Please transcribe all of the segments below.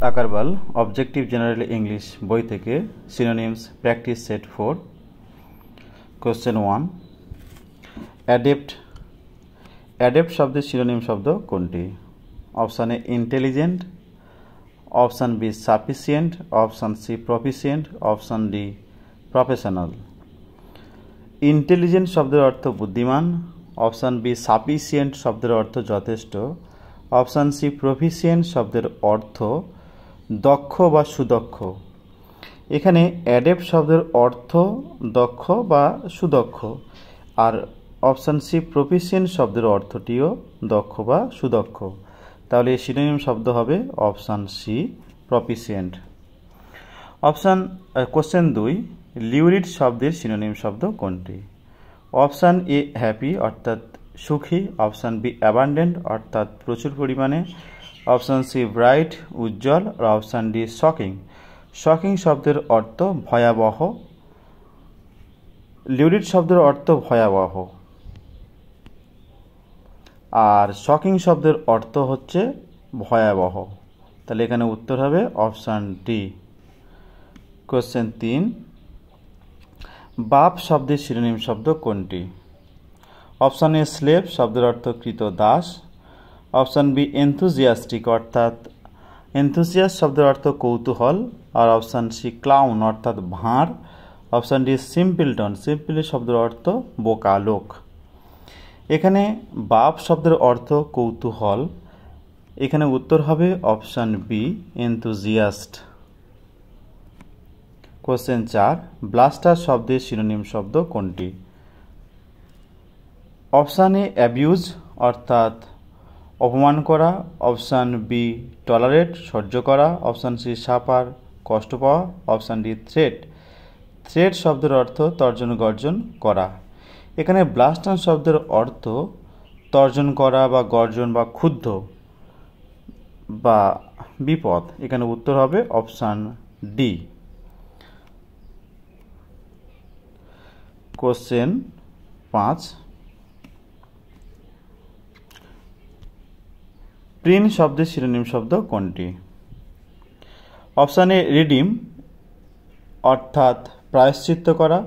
Agarwal objective general English বই থেকে synonyms practice set 4 question 1 adept adept শব্দের সিনোনিম শব্দ কোনটি? Option A intelligent, option B sufficient, option C proficient, option D professional. Intelligent শব্দের অর্থ বুদ্ধিমান, অপশান বি সাফিসিয়েন্ট শব্দের অর্থ যথেষ্ট, অপশান সি প্রফিসিয়েন্ট শব্দের অর্থ দক্ষ বা সুদক্ষ। এখানে অ্যাডেপ্ট শব্দের অর্থ দক্ষ বা সুদক্ষ, আর অপশান সি প্রফিসিয়েন্ট শব্দের অর্থটিও দক্ষ বা সুদক্ষ। তাহলে এই সিনোনিম শব্দ হবে অপশান সি প্রফিসিয়েন্ট। কোশ্চেন 2 লিউরিড শব্দের সিনোনিম শব্দ কোনটি? অপশান এ হ্যাপি অর্থাৎ সুখী, অপশান বি অ্যাবান্ডেন্ট অর্থাৎ প্রচুর পরিমাণে, অপশান সি ব্রাইট উজ্জ্বল, আর অপশান ডি শকিং। শকিং শব্দের অর্থ ভয়াবহ, লিউরিড শব্দের অর্থ ভয়াবহ, আর শকিং শব্দের অর্থ হচ্ছে ভয়াবহ। তাহলে এখানে উত্তর হবে অপশান ডি। কোশ্চেন 3 বাপ শব্দের সিনোনিম শব্দ কোনটি? অপশান এ স্লেভ শব্দের অর্থ কৃত দাস, অপশান বি এনথুজিয়াস্টিক অর্থাৎ এনথুজিয়াস শব্দের অর্থ কৌতূহল, আর অপশান সি ক্লাউন অর্থাৎ ভাঁড়, অপশান ডি সিম্পলটন, সিম্পল শব্দের অর্থ বোকা লোক। এখানে বাপ শব্দের অর্থ কৌতূহল, এখানে উত্তর হবে option B enthusiast. Question 4 bluster শব্দের সিনোনিম শব্দ কোনটি? অপশান এ অ্যাবিউজ অর্থাৎ অপমান করা, অপশান বি টলারেট সহ্য করা, অপশান সি সাফার কষ্ট পাওয়া, অপশান ডি থ্রেট। থ্রেট শব্দের অর্থ তর্জন গর্জন করা। এখানে ব্লাস্টার শব্দের অর্থ তর্জন করা বা গর্জন বা ক্ষুব্ধ বা বিপদ। এখানে উত্তর হবে অপশান ডি। কোশ্চেন 5 প্রিন্ট শব্দের সিনোনিম শব্দ কোনটি? অপশান এ রিডিম অর্থাৎ প্রায়শ্চিত্ত করা,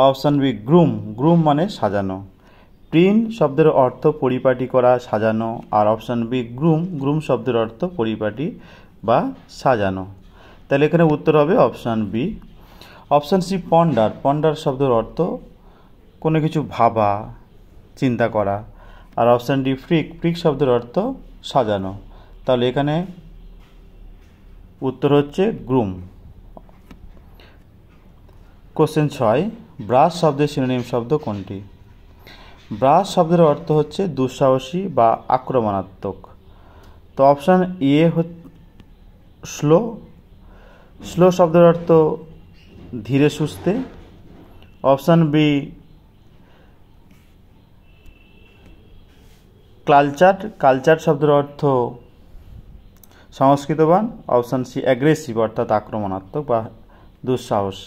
অপশান বি গ্রুম, গ্রুম মানে সাজানো। প্রিন্ট শব্দের অর্থ পরিপাটি করা সাজানো, আর অপশান বি গ্রুম, গ্রুম শব্দের অর্থ পরিপাটি বা সাজানো। তাহলে এখানে উত্তর হবে option B. Option C ponder, ponder শব্দের অর্থ কোনো কিছু ভাবা চিন্তা করা, আর অপশান ডি ফ্রিক, ফ্রিক শব্দের অর্থ সাজানো। তাহলে এখানে উত্তর হচ্ছে গ্রুম। কোশ্চেন 6 ব্রাশ শব্দের সিনোনিম শব্দ কোনটি? ব্রাশ শব্দের অর্থ হচ্ছে দুঃসাহসী বা আক্রমণাত্মক। তো অপশান এ স্লো, স্লো শব্দের অর্থ ধীরে সুস্থে, অপশান বি কালচার, কালচার শব্দের অর্থ সংস্কৃতবান, অপশান সি অ্যাগ্রেসিভ অর্থাৎ আক্রমণাত্মক বা দুঃসাহস।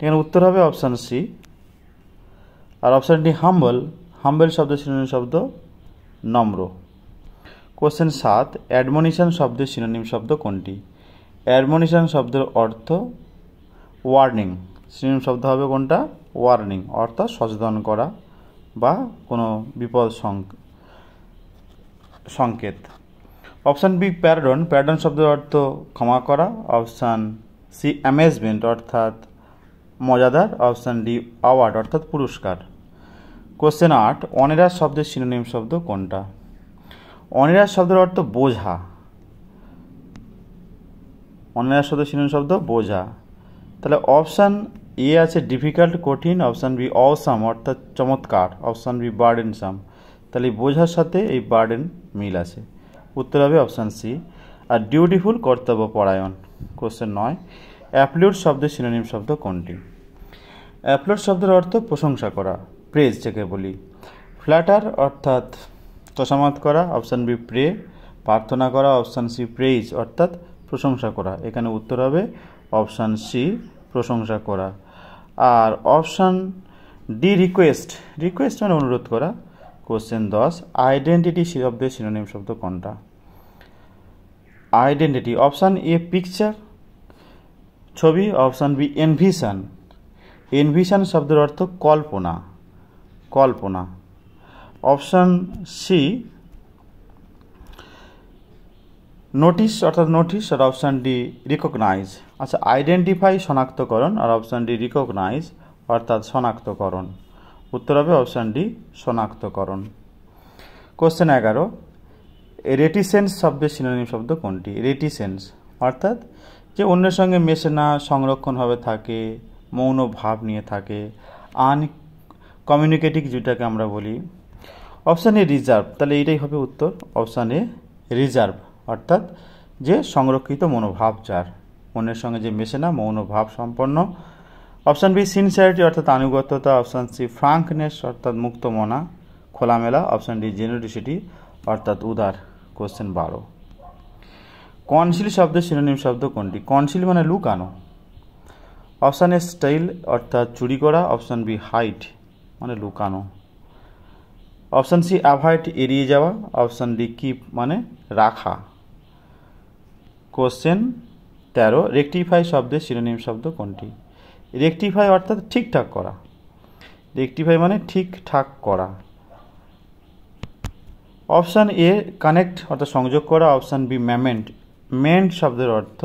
এখানে উত্তর হবে অপশান সি। আর অপশান ডি হাম্বল, হাম্বল শব্দের সিনোনিম শব্দ নম্র। কোশ্চেন 7 অ্যাডমনিশন শব্দের সিনোনিম শব্দ কোনটি? অ্যাডমনিশন শব্দের অর্থ ওয়ার্নিং, সিনোনিম শব্দ হবে কোনটা? ওয়ার্নিং অর্থাৎ সচেতন করা বা কোনো বিপদ সংকেত। অপশান বি প্যারডন, প্যারডন শব্দের অর্থ ক্ষমা করা, অপশান সি অ্যামেজমেন্ট অর্থাৎ মজাদার, অপশান ডি অ্যাওয়ার্ড অর্থাৎ পুরস্কার। কোশ্চেন 8 অনেরাস শব্দের সিনোনিম শব্দ কোনটা? অনেরাস শব্দের অর্থ বোঝা, অনেরাস শব্দের সিনোনিম শব্দ বোঝা। তাহলে অপশান এ আছে ডিফিকাল্ট কঠিন, অপশান বি অসাম অর্থাৎ চমৎকার, অপশান বি বার্ডেনসাম। তাহলে বোঝার সাথে এই বার্ডেন মিল আছে, উত্তর হবে অপশান সি। আর ডিউটিফুল কর্তব্য পরায়ণ। কোশ্চেন 9 অ্যাপ্লিউড শব্দের সিনোনিম শব্দ কোনটি? অ্যাপ্লড শব্দের অর্থ প্রশংসা করা, প্রেজ যাকে বলি। ফ্ল্যাটার অর্থাৎ তোষামত করা, অপশান বি প্রে প্রার্থনা করা, অপশান সি প্রেইজ অর্থাৎ প্রশংসা করা। এখানে উত্তর হবে অপশান সি প্রশংসা করা। আর অপশান ডি রিকোয়েস্ট, রিকোয়েস্ট মানে অনুরোধ করা। কোশ্চেন 10 আইডেন্টিটি শব্দের সিনোনিম শব্দ কোনটা? আইডেন্টিটি। অপশান এ পিকচার, ছবি। Option B envision. এনভিশন শব্দের অর্থ কল্পনা, কল্পনা। অপশান সি নোটিশ অর্থাৎ নোটিশ, আর অপশান ডি রিকগনাইজ। আচ্ছা, আইডেন্টিফাই শনাক্তকরণ, আর অপশান ডি রিকগনাইজ অর্থাৎ শনাক্তকরণ। উত্তর হবে অপশান ডি শনাক্তকরণ। কোশ্চেন 11, রেটিসেন্স শব্দের সিনোনিম শব্দ কোনটি? রেটিসেন্স অর্থাৎ যে অন্যের সঙ্গে মেশে না, সংরক্ষণভাবে থাকে, মৌন ভাব নিয়ে থাকে, আনকমিউনিকেটিভ যেটাকে আমরা বলি। অপশান এ রিজার্ভ, তাহলে এইটাই হবে উত্তর। অপশান এ রিজার্ভ অর্থাৎ যে সংরক্ষিত মনোভাব, যার অন্যের সঙ্গে যে মেশে না, মৌন ভাব সম্পন্ন। অপশান বি সিনসিয়ারিটি অর্থাৎ আনুগত্যতা। অপশান সি ফ্রাঙ্কনেস অর্থাৎ মুক্তমনা, খোলামেলা। অপশান ডি জেনারোসিটি অর্থাৎ উদার। কোশ্চেন 12, কনসিল শব্দের সিনোনিম শব্দ কোনটি? কনসিল মানে লুকানো। অপশান এ স্টাইল অর্থাৎ চুরি করা। অপশান বি হাইড মানে লুকানো। অপশান সি অ্যাভয়েড এড়িয়ে যাওয়া। অপশান ডি কিপ মানে রাখা। কোশ্চেন 13, রেকটিফাই শব্দের সিনোনিম শব্দ কোনটি? রেকটিফাই অর্থাৎ ঠিকঠাক করা। রেকটিফাই মানে ঠিকঠাক করা। অপশান এ কানেক্ট অর্থাৎ সংযোগ করা। অপশান বি মেমেন্ট, মেন্ট শব্দের অর্থ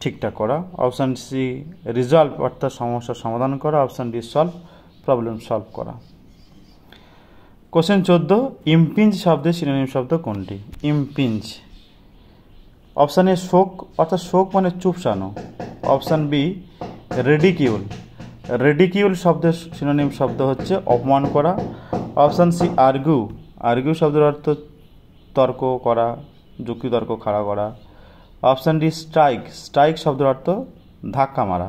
ঠিকঠাক করা। অপশান সি রিজলভ অর্থাৎ সমস্যার সমাধান করা। Option D solve, problem solve করা। কোশ্চেন 14, ইমপিঞ্জ শব্দের সিনোনিম শব্দ কোনটি? ইমপিঞ্জ। অপশান এ শোক অর্থাৎ শোক মানে চুপসানো। অপশান বি রেডিকিউল, রেডিকিউল শব্দের সিনোনিম শব্দ হচ্ছে অপমান করা। অপশান সি আর্গু, আর্গু শব্দের অর্থ তর্ক করা, যুক্তিতর্ক খাড়া করা। অপশান ডি স্ট্রাইক, স্ট্রাইক শব্দের অর্থ ধাক্কা মারা।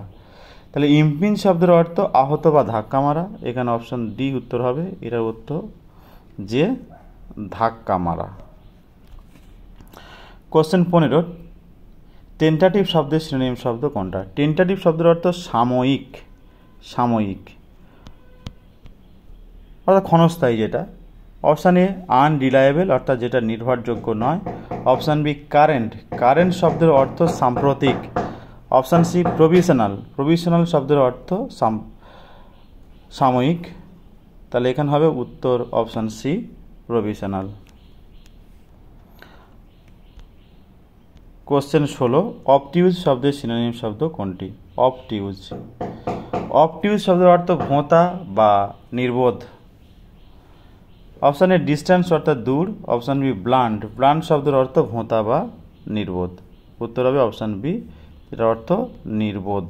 তাহলে ইমপিঞ্জ শব্দের অর্থ আহত বা ধাক্কা মারা। এখানে অপশান ডি উত্তর হবে, এটার উত্তর যে ধাক্কা মারা। কোশ্চেন 15, টেন্টাটিভ শব্দের সিনোনিম শব্দ কোনটা? টেন্টাটিভ শব্দের অর্থ সাময়িক, সাময়িক অর্থাৎ ক্ষণস্থায়ী যেটা। অপশান এ আনরিলায়েবল অর্থাৎ যেটা নির্ভরযোগ্য নয়। অপশান বি কারেন্ট, কারেন্ট শব্দের অর্থ সাম্প্রতিক। অপশান সি প্রভিশনাল, প্রভিশনাল শব্দের অর্থ সাময়িক। তাহলে এখানে হবে উত্তর অপশান সি প্রভিশনাল। কোশ্চেন 16, অবটিউজ শব্দের সিনোনিম শব্দ কোনটি? অবটিউজ, অবটিউজ শব্দের অর্থ ভোঁতা বা নির্বোধ। অপশান এ ডিস্ট্যান্স অর্থাৎ দূর। অপশান বি ব্লান্ট, ব্লান্ট শব্দের অর্থ ভোঁতা বা নির্বোধ। উত্তর হবে অপশান বি, এটার অর্থ নির্বোধ।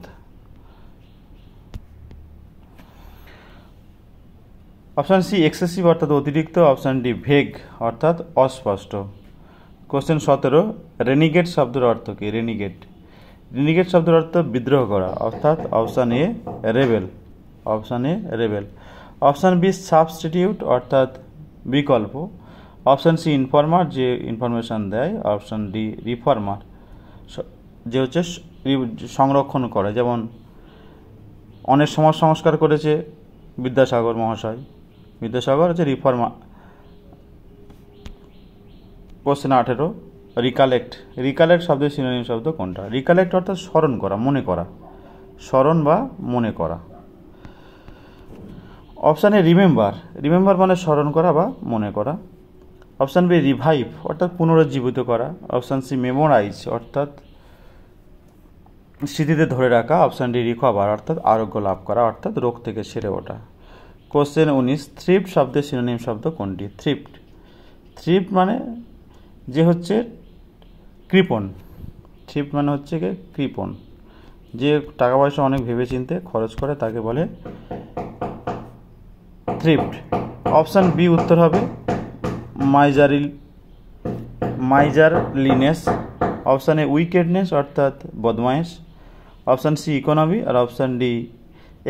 অপশান সি এক্সেসিভ অর্থাৎ অতিরিক্ত। অপশান ডি ভেগ অর্থাৎ অস্পষ্ট। কোশ্চেন 17, রেনিগেট শব্দের অর্থ কি? রেনিগেট, রেনিগেট শব্দের অর্থ বিদ্রোহ করা অর্থাৎ option A rebel, option A rebel. Option B substitute অর্থাৎ বিকল্প। অপশান সি ইনফরমার যে ইনফরমেশান দেয়। অপশান ডি রিফর্মার যে হচ্ছে সংরক্ষণ করে, যেমন অনেক সমাজ সংস্কার করেছে বিদ্যাসাগর মহাশয়, বিদ্যাসাগর হচ্ছে রিফর্মার। কোশ্চেন 18, রিকালেক্ট, রিকালেক্ট শব্দের সিনোনিম শব্দ কোনটা? রিকালেক্ট অর্থাৎ স্মরণ করা, মনে করা, স্মরণ বা মনে করা। অপশান এ রিমেম্বার, রিমেম্বার মানে স্মরণ করা বা মনে করা। অপশান বি রিভাইভ অর্থাৎ পুনরুজ্জীবিত করা। অপশান সি মেমোরাইজ অর্থাৎ স্মৃতিতে ধরে রাখা। অপশান ডি রিকভার অর্থাৎ আরোগ্য লাভ করা অর্থাৎ রোগ থেকে সেরে ওঠা। কোশ্চেন 19, থ্রিফট শব্দের সিনোনিম শব্দ কোনটি? থ্রিফট, থ্রিফট মানে যে হচ্ছে কৃপণ, থ্রিফট মানে হচ্ছে কি কৃপণ, যে টাকা পয়সা অনেক ভেবেচিন্তে খরচ করে তাকে বলে থ্রিফট। অপশান বি উত্তর হবে মাইজারলিনেস। অপশান এ উইকেডনেস অর্থাৎ বদমাইশ। অপশান সি ইকোনমি, আর অপশান ডি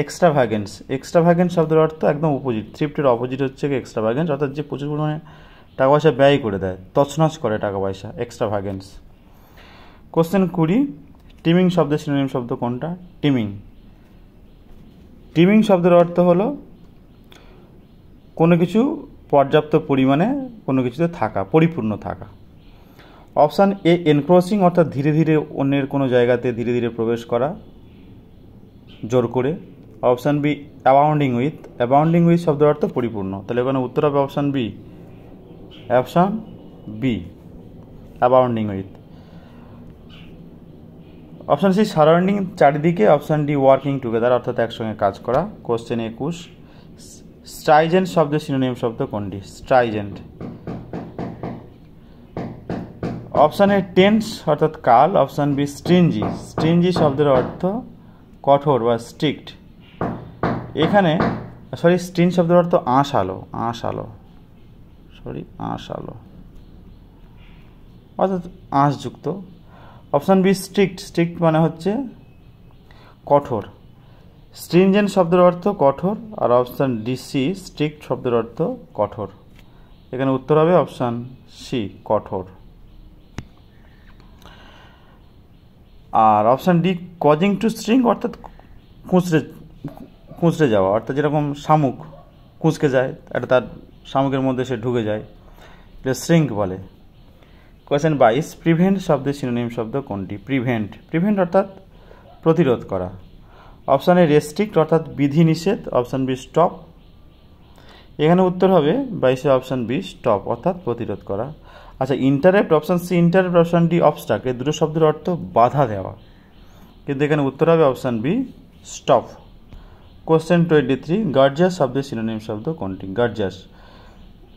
এক্সট্রাভ্যাগেন্স। এক্সট্রাভ্যাগেন্স শব্দের অর্থ একদম অপোজিট, থ্রিফটের অপোজিট হচ্ছে কি এক্সট্রাভ্যাগেন্স অর্থাৎ যে প্রচুর পরিমাণে টাকা পয়সা ব্যয় করে দেয়, তছনছ করে টাকা পয়সা, এক্সট্রাভ্যাগেন্স। কোশ্চেন 20, টিমিং শব্দের সিনোনিম শব্দ কোনটা? টিমিং, টিমিং শব্দের অর্থ হলো কোনো কিছু পর্যাপ্ত পরিমাণে কোনো কিছুতে থাকা, পরিপূর্ণ থাকা। অপশান এ এনক্রোচিং অর্থাৎ ধীরে ধীরে অন্যের কোনো জায়গাতে ধীরে ধীরে প্রবেশ করা জোর করে। অপশান বি অ্যাবাউন্ডিং উইথ শব্দের অর্থ পরিপূর্ণ, তাহলে এখানে উত্তর হবে option B abounding with. Option C surrounding চারিদিকে। অপশান ডি ওয়ার্কিং টুগেদার অর্থাৎ একসঙ্গে কাজ করা। কোশ্চেন 21 স্ট্রাইজেন্ট শব্দের সিনোনিম শব্দ কোনটি? স্ট্রাইজেন্ট। অপশান এ টেন্স অর্থাৎ কাল। অপশান বি স্ট্রিঞ্জি শব্দের অর্থ কঠোর বা স্ট্রিক্ট। এখানে স্ট্রিঞ্জ শব্দের অর্থ আঁশালো অর্থাৎ আঁশযুক্ত। অপশান বি স্ট্রিক্ট মানে হচ্ছে কঠোর। স্ট্রিনজেন্ট শব্দের অর্থ কঠোর, আর অপশান ডি সি স্ট্রিক্ট শব্দের অর্থ কঠোর। এখানে উত্তর হবে অপশান সি কঠোর। আর option D causing to string অর্থাৎ কুঁচড়ে যাওয়া, অর্থাৎ যেরকম শামুক কুঁচকে যায়, এটা তার শামুকের মধ্যে সে ঢুকে যায়, এটা শ্রিঙ্ক বলে। কোয়েশ্চেন 22 প্রিভেন্ট শব্দের সিনোনিম শব্দ কোনটি? প্রিভেন্ট অর্থাৎ প্রতিরোধ করা। অপশান এ রেস্ট্রিক্ট অর্থাৎ বিধিনিষেধ। Option B stop. এখানে উত্তর হবে 22 অপশান বি স্টপ অর্থাৎ প্রতিরোধ করা। আচ্ছা interrupt option C interrupt. Option D obstruct. এই দুটো শব্দের অর্থ বাধা দেওয়া, কিন্তু এখানে উত্তর হবে option B stop. Question 23 gorgeous শব্দের সিনোনিম শব্দ কোনটি? গর্জাস।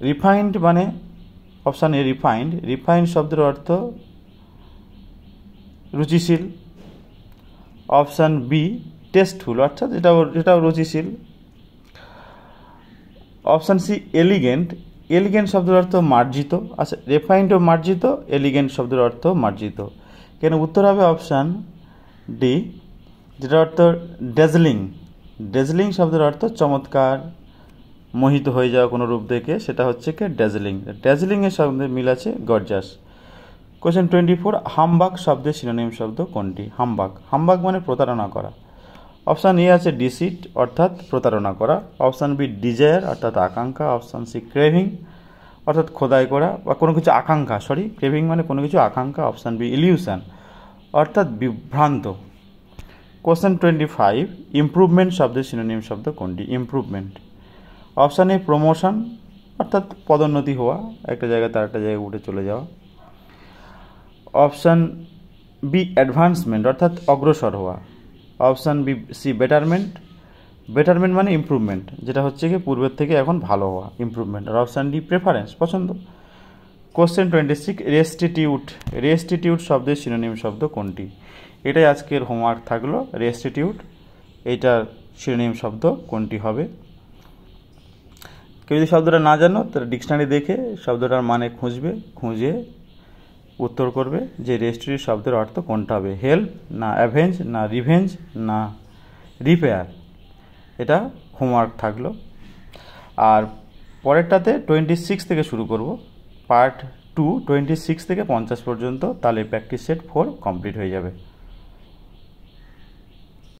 রিফাইন্ড মানে অপশান এ রিফাইন্ড শব্দের অর্থ রুচিশীল। অপশান বি টেস্টফুল অর্থাৎ এটাও রুচিশীল। অপশান সি এলিগেন্ট শব্দের অর্থ মার্জিত। আচ্ছা রিফাইন্ড ও মার্জিত, এলিগেন্ট শব্দের অর্থ মার্জিত। কেন উত্তর হবে অপশান ডি, যেটার অর্থ ডেজলিং শব্দের অর্থ চমৎকার, মোহিত হয়ে যাওয়া কোনো রূপ দেখে, সেটা হচ্ছে কি ডেজলিংয়ের সঙ্গে মিল আছে গর্জাস। কোয়েশ্চেন 24 হামবাক শব্দের সিনোনিম শব্দ কোনটি? হামবাক মানে প্রতারণা করা। অপশান এ আছে ডিসিট অর্থাৎ প্রতারণা করা। অপশান বি ডিজায়ার অর্থাৎ আকাঙ্ক্ষা। অপশান সি ক্রেভিং অর্থাৎ খোদাই করা বা কোনো কিছু আকাঙ্ক্ষা, ক্রেভিং মানে কোনো কিছু আকাঙ্ক্ষা। অপশান বি ইলিউশন অর্থাৎ বিভ্রান্ত। কোয়েশ্চেন 25 ইমপ্রুভমেন্ট শব্দের সিনোনিম শব্দ কোনটি? ইমপ্রুভমেন্ট। অপশান এ প্রমোশন অর্থাৎ পদোন্নতি হওয়া, একটা জায়গা তার একটা জায়গায় উঠে চলে যাওয়া। অপশান বি অ্যাডভান্সমেন্ট অর্থাৎ অগ্রসর হওয়া। অপশান বি সি বেটারমেন্ট মানে ইমপ্রুভমেন্ট, যেটা হচ্ছে কি পূর্বের থেকে এখন ভালো হওয়া, ইমপ্রুভমেন্ট। আর অপশান ডি প্রেফারেন্স, পছন্দ। কোশ্চেন 26 রেস্টিটিউট শব্দের সিনোনিম শব্দ কোনটি? এটাই আজকের হোমওয়ার্ক থাকলো, রেস্টিটিউট এইটার সিনোনিম শব্দ কোনটি হবে। কেউ যদি শব্দটা না জানো তাহলে ডিকশনারি দেখে শব্দটার মানে খুঁজে উত্তর করবে যে রেস্টিটিউট শব্দের অর্থ কোনটা হবে, হেল্প না অ্যাভেঞ্জ না রিভেঞ্জ না রিপেয়ার। এটা হোমওয়ার্ক থাকলো। আর পরেরটাতে 26 থেকে শুরু করব, পার্ট 2 26 থেকে 50 পর্যন্ত, তাহলে প্র্যাকটিস সেট 4 কমপ্লিট হয়ে যাবে।